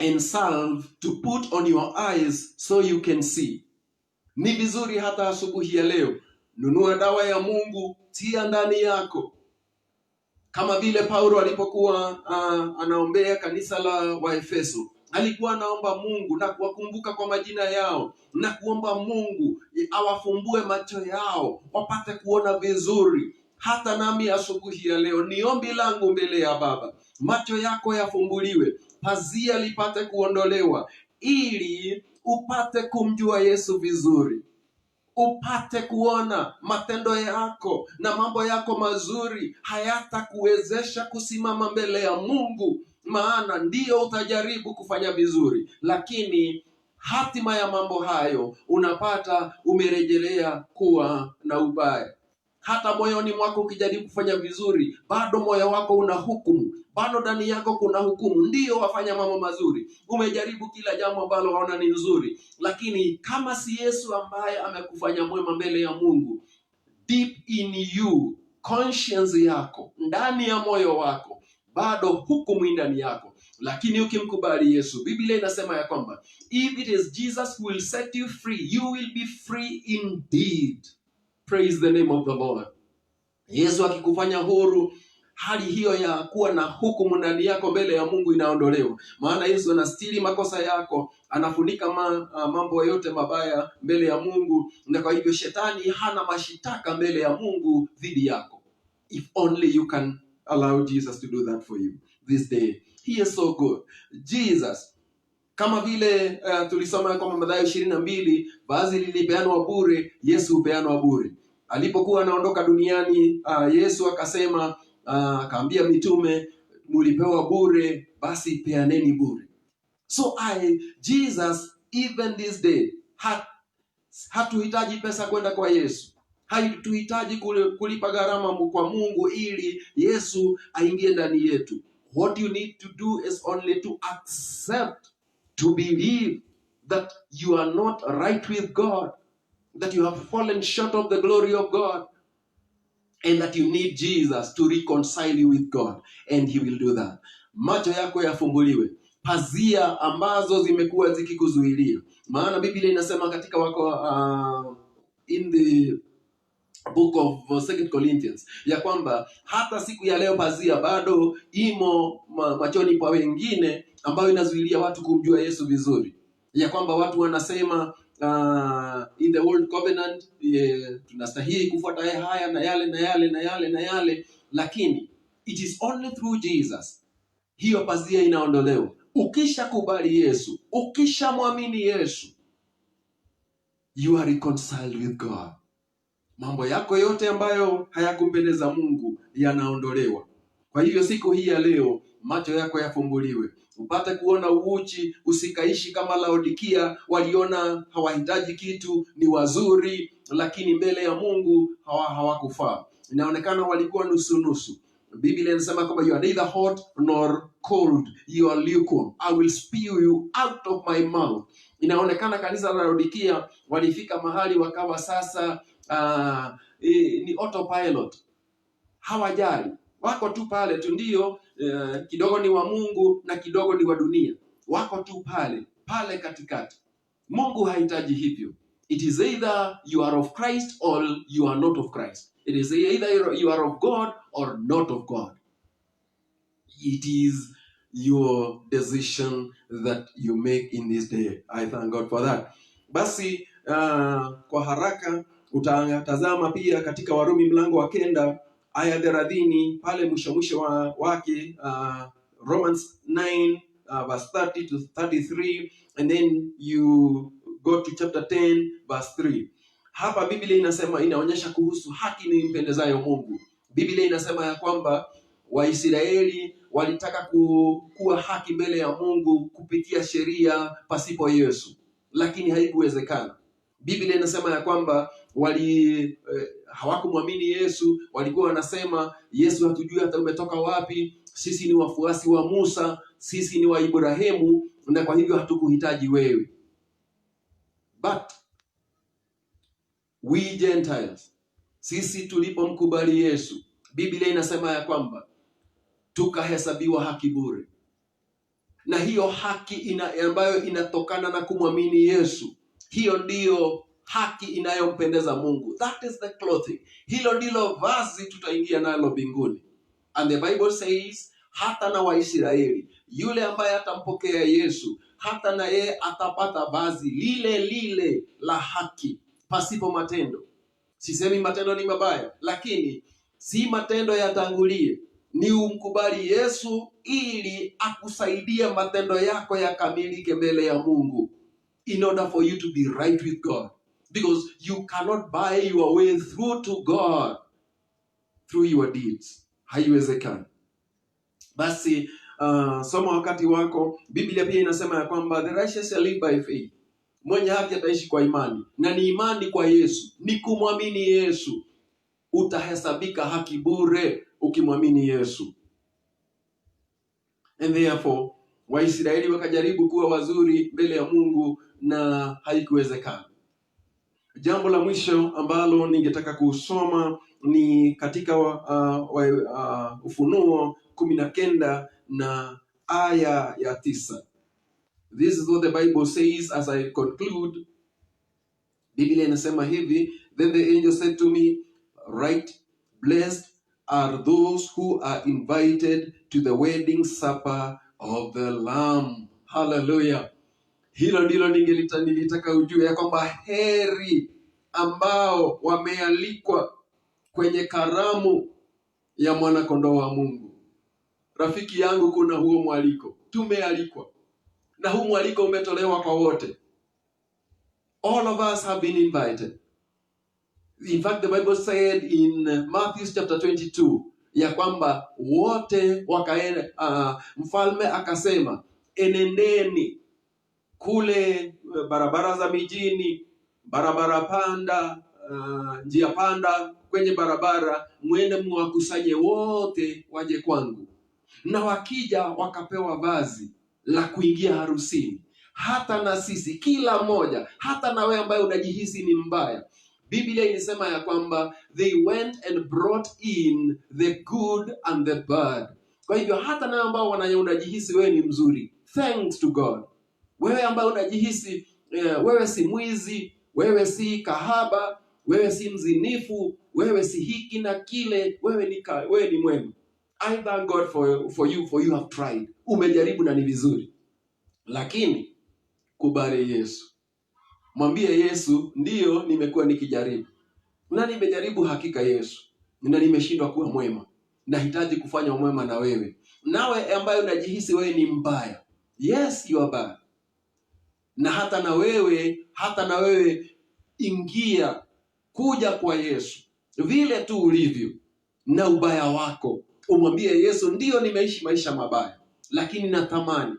and salve to put on your eyes so you can see. Ni vizuri hata asubuhi ya leo, nunua dawa ya Mungu, tia ndani yako. Kama vile Paulo alipokuwa anaombea kanisa la Waefeso, alikuwa anaomba Mungu na kuwakumbuka kwa majina yao, na kuomba Mungu awafumbue macho yao wapate kuona vizuri. Hata nami asubuhi ya leo ni ombi langu mbele ya Baba, macho yako yafumbuliwe, pazia lipate kuondolewa, ili upate kumjua Yesu vizuri, upate kuona matendo yako na mambo yako mazuri hayatakuwezesha kusimama mbele ya Mungu. Maana ndiyo utajaribu kufanya vizuri, lakini hatima ya mambo hayo unapata umerejelea kuwa na ubaya. Hata moyoni mwako ukijaribu kufanya vizuri, bado moyo wako una hukumu, bado ndani yako kuna hukumu. Ndiyo wafanya mambo mazuri, umejaribu kila jambo ambalo waona ni nzuri, lakini kama si Yesu ambaye amekufanya mwema mbele ya Mungu, deep in you, conscience yako, ndani ya moyo wako, bado hukumu ndani yako. Lakini ukimkubali Yesu, Biblia inasema ya kwamba if it is Jesus who will set you free, you will be free indeed. Praise the name of the Lord. Yesu akikufanya huru, hali hiyo ya kuwa na hukumu ndani yako mbele ya Mungu inaondolewa. Maana Yesu anastiri makosa yako, anafunika mambo yote mabaya mbele ya Mungu, na kwa hivyo shetani hana mashitaka mbele ya Mungu dhidi yako. If only you can allow Jesus to do that for you this day. He is so good. Jesus, kama vile tulisoma kwa Mathayo 22, vazi lilipeanwa bure, Yesu hupeanwa bure. Alipokuwa anaondoka duniani, Yesu akasema, akaambia mitume, mulipewa bure, basi peaneni bure. So Jesus even this day hatuhitaji pesa kwenda kwa Yesu. Haituhitaji kulipa gharama kwa Mungu ili Yesu aingie ndani yetu. What you need to do is only to accept, to believe that you are not right with God, that you have fallen short of the glory of God, and that you need Jesus to reconcile you with God, and he will do that. Macho yako yafumbuliwe, pazia ambazo zimekuwa zikikuzuilia. Maana Biblia inasema katika in the book of 2 Corinthians ya kwamba hata siku ya leo pazia bado imo machoni pa wengine, ambayo inazuilia watu kumjua Yesu vizuri. Ya kwamba watu wanasema in the old covenant tunastahili kufuata haya na yale na yale na yale na yale, lakini it is only through Jesus hiyo pazia inaondolewa. Ukishakubali Yesu, ukishamwamini Yesu, you are reconciled with God. Mambo yako yote ambayo hayakumpendeza Mungu yanaondolewa. Kwa hivyo siku hii ya leo macho yako yafumbuliwe, upate kuona uchi, usikaishi kama Laodikia. Waliona hawahitaji kitu, ni wazuri, lakini mbele ya Mungu hawakufaa. Inaonekana walikuwa nusu nusu. Biblia inasema kwamba you are neither hot nor cold, you are lukewarm, I will spew you out of my mouth. Inaonekana kanisa la Laodikia walifika mahali wakawa sasa ni autopilot, hawajali, wako tu pale tu, ndio kidogo ni wa Mungu na kidogo ni wa dunia, wako tu pale katikati. Mungu hahitaji hivyo. It is either you are of Christ or you are not of Christ. It is either you are of God or not of God. It is your decision that you make in this day. I thank God for that. Basi kwa haraka utatazama pia katika Warumi mlango wa 9 aya 30 pale mwisho wake, Romans 9 verse 30 to 33, and then you go to chapter 10 verse 3. Hapa Biblia inaonyesha kuhusu haki ni impendezayo Mungu. Biblia inasema ya kwamba Waisraeli walitaka kuwa haki mbele ya Mungu kupitia sheria pasipo Yesu, lakini haikuwezekana. Biblia inasema ya kwamba hawakumwamini Yesu. Walikuwa wanasema, Yesu hatujui hata umetoka wapi, sisi ni wafuasi wa Musa, sisi ni wa Ibrahimu, na kwa hivyo hatukuhitaji wewe. But we Gentiles, sisi tulipomkubali Yesu, Biblia inasema ya kwamba tukahesabiwa haki bure. Na hiyo haki ambayo inatokana na kumwamini Yesu, hiyo ndiyo haki inayompendeza Mungu. That is the clothing. Hilo ndilo vazi tutaingia nalo mbinguni. And the Bible says, hata na Waisraeli, yule ambaye atampokea Yesu, hata na yeye atapata vazi lile la haki pasipo matendo. Sisemi matendo ni mabaya, lakini si matendo yatangulie, ni umkubali Yesu ili akusaidie matendo yako yakamilike mbele ya Mungu, in order for you to be right with God. Because you cannot buy your way through to God through your deeds. Haiwezekani. Basi soma wakati wako. Biblia pia inasema ya kwamba the righteous shall live by faith. Mwenye haki ataishi kwa imani. Na ni imani kwa Yesu, ni kumwamini Yesu. Utahesabika haki bure ukimwamini Yesu. And therefore Waisraeli wakajaribu kuwa wazuri mbele ya Mungu na haikuwezekana. Jambo la mwisho ambalo ningetaka kusoma ni katika Ufunuo 19 na aya ya 9. This is what the Bible says as I conclude. Biblia inasema hivi, then the angel said to me, right, blessed are those who are invited to the wedding supper of the Lamb. Hallelujah. Hilo ndilo nilitaka ujue ya kwamba heri ambao wamealikwa kwenye karamu ya mwana kondoo wa Mungu. Rafiki yangu, kuna huo mwaliko. Tumealikwa. Na huo mwaliko umetolewa kwa wote. All of us have been invited. In fact, the Bible said in Matthew chapter 22 ya kwamba wote wakaenda, mfalme akasema, enendeni kule barabara za mijini, barabara panda, njia panda, kwenye barabara, mwende mwakusanye wote waje kwangu. Na wakija wakapewa vazi la kuingia harusini. Hata na sisi kila mmoja, hata na wewe ambaye unajihisi ni mbaya, Biblia inasema ya kwamba they went and brought in the good and the bad. Kwa hivyo hata na ambao unajihisi wewe ni mzuri, thanks to God. Wewe ambao unajihisi wewe si mwizi, wewe si kahaba, wewe si mzinifu, wewe si hiki na kile, wewe ni mwema. I thank God for you have tried. Umejaribu na ni vizuri. Lakini kubali Yesu. Mwambie Yesu, ndiyo nimekuwa nikijaribu. Na nimejaribu hakika Yesu. Na nimeshindwa kuwa mwema. Nahitaji kufanya mwema na wewe. Nawe ambaye unajihisi wewe ni mbaya. Yes, you are bad. Na hata na wewe ingia, kuja kwa Yesu vile tu ulivyo na ubaya wako. Umwambie Yesu, ndiyo nimeishi maisha mabaya, lakini natamani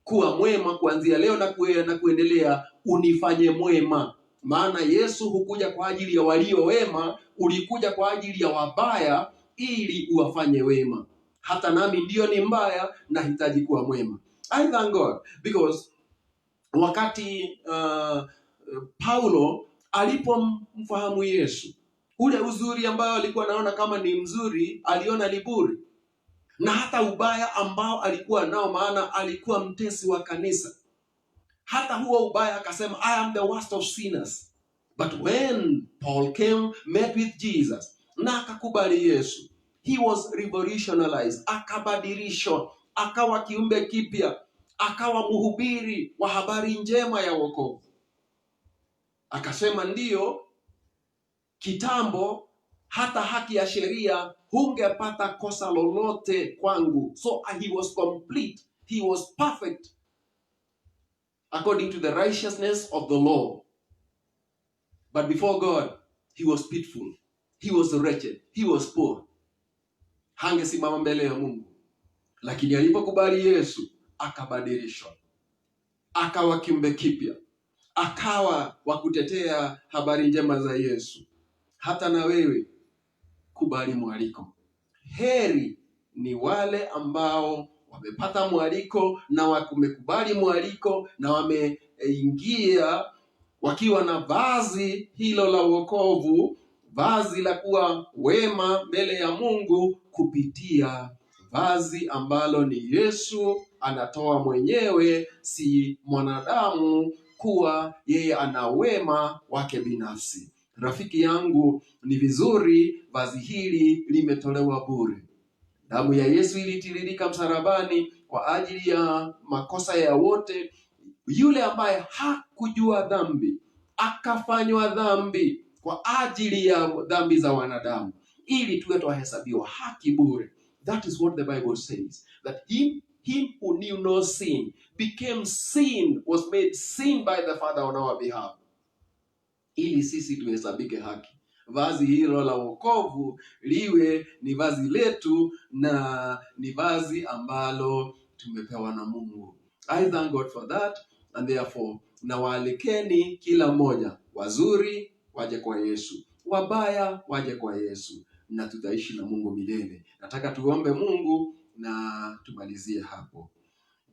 kuwa mwema kuanzia leo na kuendelea, unifanye mwema. Maana Yesu hukuja kwa ajili ya walio wema, ulikuja kwa ajili ya wabaya ili uwafanye wema. Hata nami ndiyo ni mbaya, nahitaji kuwa mwema. I thank God because wakati Paulo alipomfahamu Yesu, ule uzuri ambao alikuwa anaona kama ni mzuri, aliona ni bure. Na hata ubaya ambao alikuwa nao, maana alikuwa mtesi wa kanisa, hata huo ubaya akasema, I am the worst of sinners. But when Paul met with Jesus, na akakubali Yesu, he was revolutionized, akabadilishwa, akawa kiumbe kipya, akawa mhubiri wa habari njema ya wokovu. Akasema ndiyo, kitambo hata haki ya sheria hungepata kosa lolote kwangu. So he was complete, he was perfect according to the righteousness of the law. But before God, he was pitiful, he was wretched, he was poor. Hangesimama mbele ya Mungu. Lakini alipokubali Yesu, akabadilishwa, akawa kiumbe kipya, akawa wa kutetea habari njema za Yesu. Hata na wewe kubali mwaliko. Heri ni wale ambao wamepata mwaliko na wamekubali mwaliko na wameingia wakiwa na vazi hilo la wokovu, vazi la kuwa wema mbele ya Mungu kupitia vazi ambalo ni Yesu anatoa mwenyewe, si mwanadamu, kuwa yeye ana wema wake binafsi. Rafiki yangu, ni vizuri vazi hili limetolewa bure. Damu ya Yesu ilitiririka msalabani kwa ajili ya makosa ya wote. Yule ambaye hakujua dhambi akafanywa dhambi kwa ajili ya dhambi za wanadamu, ili tuwe tuhesabiwa haki bure. That is what the Bible says, that him who knew no sin became sin, was made sin by the Father on our behalf, ili sisi tuhesabike haki. Vazi hilo la wokovu liwe ni vazi letu na ni vazi ambalo tumepewa na Mungu. I thank God for that, and therefore nawaalikeni kila mmoja, wazuri waje kwa Yesu, wabaya waje kwa Yesu, na tutaishi na Mungu milele. Nataka tuombe Mungu na tumalizie hapo.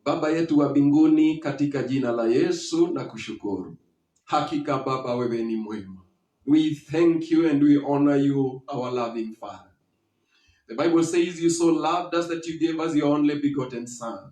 Baba yetu wa mbinguni, katika jina la Yesu na kushukuru. Hakika Baba, wewe ni mwema. We thank you and we honor you, our loving Father. The Bible says you so loved us that you gave us your only begotten Son,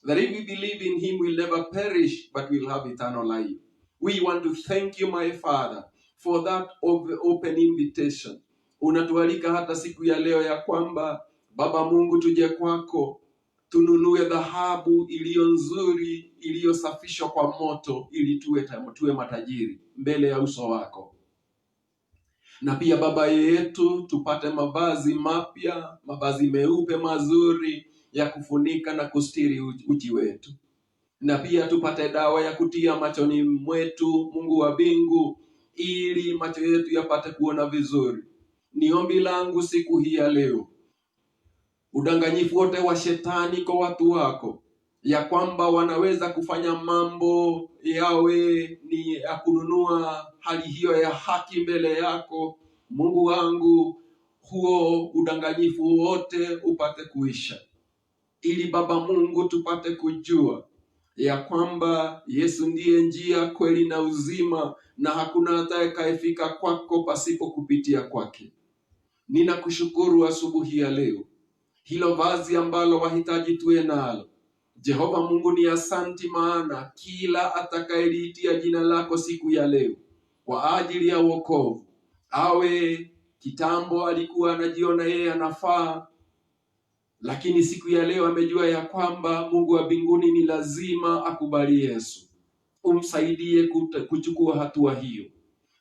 that if we believe in him, we'll never perish, but we'll have eternal life. We want to thank you, my Father, for that open invitation. Unatualika hata siku ya leo ya kwamba, Baba Mungu, tuje kwako, tununue dhahabu iliyo nzuri, iliyosafishwa kwa moto, ili tuwe matajiri mbele ya uso wako. Na pia Baba yetu, tupate mavazi mapya, mavazi meupe mazuri ya kufunika na kustiri uchi wetu. Na pia tupate dawa ya kutia machoni mwetu, Mungu wa mbingu, ili macho yetu yapate kuona vizuri. Ni ombi langu siku hii ya leo, udanganyifu wote wa shetani kwa watu wako ya kwamba wanaweza kufanya mambo yawe ni ya kununua hali hiyo ya haki mbele yako. Mungu wangu, huo udanganyifu wote upate kuisha, ili Baba Mungu tupate kujua ya kwamba Yesu ndiye njia, kweli na uzima, na hakuna atakayefika kwako pasipo kupitia kwake. Ninakushukuru asubuhi ya leo, hilo vazi ambalo wahitaji tuwe nalo. Jehova Mungu, ni asanti, maana kila atakayeliitia jina lako siku ya leo kwa ajili ya wokovu, awe kitambo alikuwa anajiona yeye anafaa, lakini siku ya leo amejua ya kwamba Mungu wa mbinguni ni lazima akubali Yesu. Umsaidie kuchukua hatua hiyo.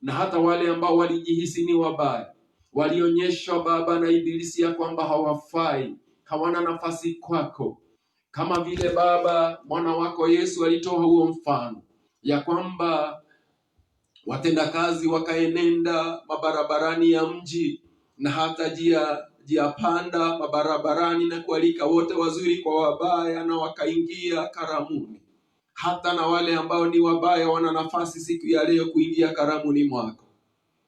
Na hata wale ambao walijihisi ni wabaya, walionyeshwa Baba na Ibilisi ya kwamba hawafai, hawana nafasi kwako, kama vile Baba mwana wako Yesu alitoa huo mfano ya kwamba watendakazi wakaenenda mabarabarani ya mji na hata jia panda mabarabarani na kualika wote wazuri kwa wabaya, na wakaingia karamuni. Hata na wale ambao ni wabaya wana nafasi siku ya leo kuingia karamuni mwako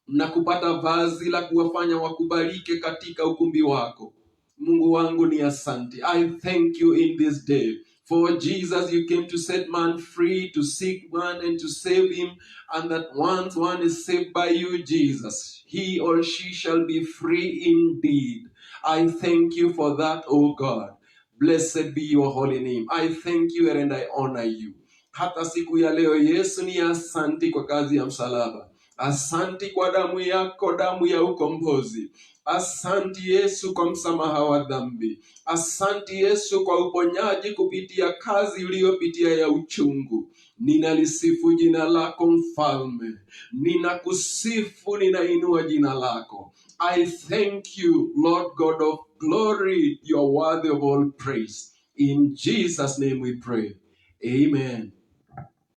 na kupata vazi la kuwafanya wakubalike katika ukumbi wako. Mungu wangu, ni asante. I thank you in this day. For Jesus, you came to set man free, to seek man and to save him. And that once one is saved by you, Jesus, he or she shall be free indeed. I thank you for that, O God. Blessed be your holy name. I thank you and I honor you. Hata siku ya leo Yesu, ni asante kwa kazi ya msalaba. Asanti kwa damu yako, damu ya ukombozi. Asanti Yesu kwa msamaha wa dhambi. Asanti Yesu kwa uponyaji kupitia kazi uliyopitia ya uchungu. Ninalisifu jina lako Mfalme. Ninakusifu, ninainua jina lako. I thank you, Lord God of glory. You are worthy of all praise. In Jesus' name we pray. Amen.